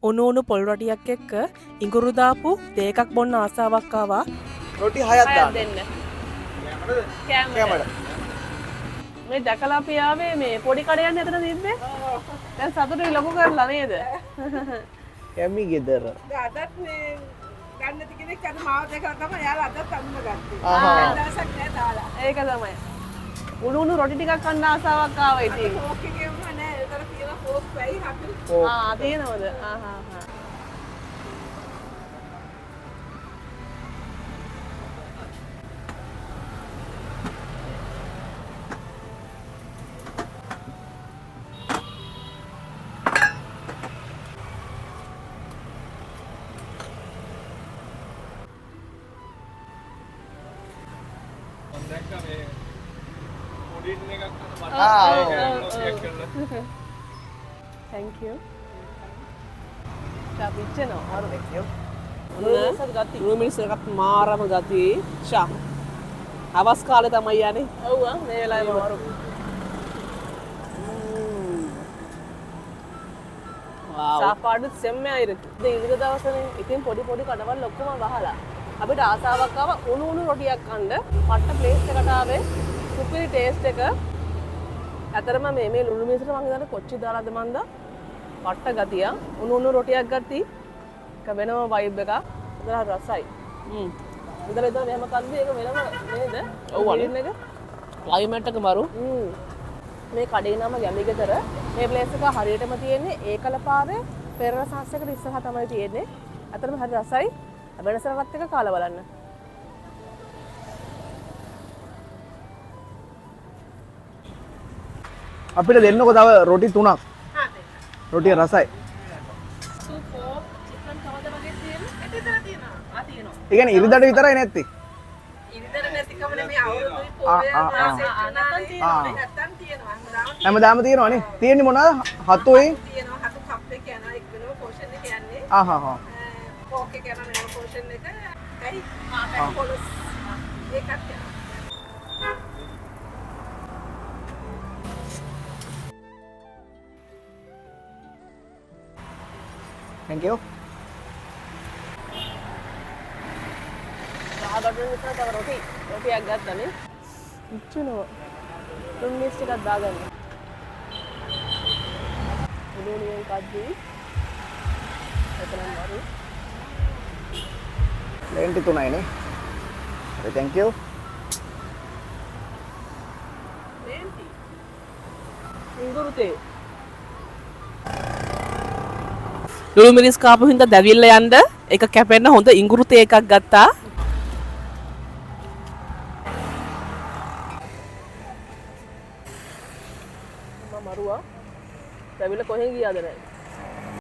උණු උණු පොල් රොටියක් එක්ක ඉඟුරු දාපු තේ එකක් බොන්න ආසාවක් ආවා. රොටි 6ක් දාන්න. දෙන්න. කැමරා. මේ දැකලා අපි ආවේ මේ පොඩි කඩයන් ඇතර තිබ්බේ. දැන් සතුටුයි ලොකු කරලා නේද? කැමි ගෙදර. අදත් මේ ගන්න නැති කෙනෙක් අද මාව දැකලා තමයි යාලා අදත් අඳුන ගත්තේ. ආහා. දවසක් නෑ දාලා. ඒක තමයි. උණු උණු රොටි ටිකක් කන්න ආසාවක් ආවා ඉතින්. ෆෝක් එකේ වුණා නෑ. ඒතර තියෙන ෆෝක් පැයි හතු. තියෙනවද? ආහා. Thank you. ෂා පිච්චෙනවා. හරි thank you. මිනිස්සුන්ට මාරම ගති. ෂා. අවස් කාලේ තමයි යන්නේ. ඔව් මේ වෙලාවේ මාරු. wow. சாப்பாடு செம்மையா இருக்கு. இந்த ඉරිද දවසනේ ඉතින් පොඩි කඩවල් ඔක්කොම වහලා අපිට ආසාවක් ආවා උණු උණු රොටියක් කන්න. පට්ට ප්ලේස් එකට ආවේ. සුපිරි ටේස්ට් එක. අතරම මේ ලුණු මිරිසට මම හිතන්නේ කොච්චි දාලාද මන්ද? පට්ට ගතිය. උණු උණු රොටියක් ගත්තා. ඒක වෙනම වයිබ් එකක්. හොඳට රසයි. ඉතින් මෙතන මෙහෙම කද්දී ඒක වෙනම නේද? ඔව් අනේ. ක්ලයිමේට් එක මරු. මේ කඩේ නම ගැමිගෙදර. මේ ප්ලේස් එක හරියටම තියෙන්නේ ඒකලපාරේ පෙරණ සාස්සයකට ඉස්සරහා තමයි තියෙන්නේ. අතරම හරි රසයි. වෙනසකට එක කාලා බලන්න. අපිට දෙන්නකො තව රොටි 3ක්. රොටිය රසයි. සූප් චිකන් කවද වගේ තියෙන්නේ? ඒක විතර තියෙනවා. තියෙනවා. ඒ කියන්නේ ඉරිදට විතරයි නැත්තේ. ඉරිදර නැතිකම නෙමෙයි අවුරුදුයි පොයේ මාසෙක නැත්තම් තියෙනවා. හැමදාම තියෙනවනේ. තියෙන්නේ මොනවාද? හතුයි. තියෙනවා. හතු කප් එක යනවා. එක් වෙනම පෝෂන් එක යන්නේ. ආහා. ෆෝක් එක යනවා වෙනම පෝෂන් එක. පැයි පැයි පොලස් ඒකත් යනවා. Thank you. ආගඩුවෙන් විතර තව රොටියක් ගත්තනේ. ඉච්චුනවා. ලුණු මිරිස් ටිකක් දාගන්න. උඩුණුවෙන් කද්දී. එතනම වරු. 23 නේ. හරි thank you. ඉඟුරු තේ. ලුණු මිරිස් කාපු හින්දා දැවිල්ල යන්න එක කැපෙන්න හොඳ ඉඟුරු තේ එකක් ගත්තා. මම මරුවා. දැවිල්ල කොහෙන් ගියාද නැහැ.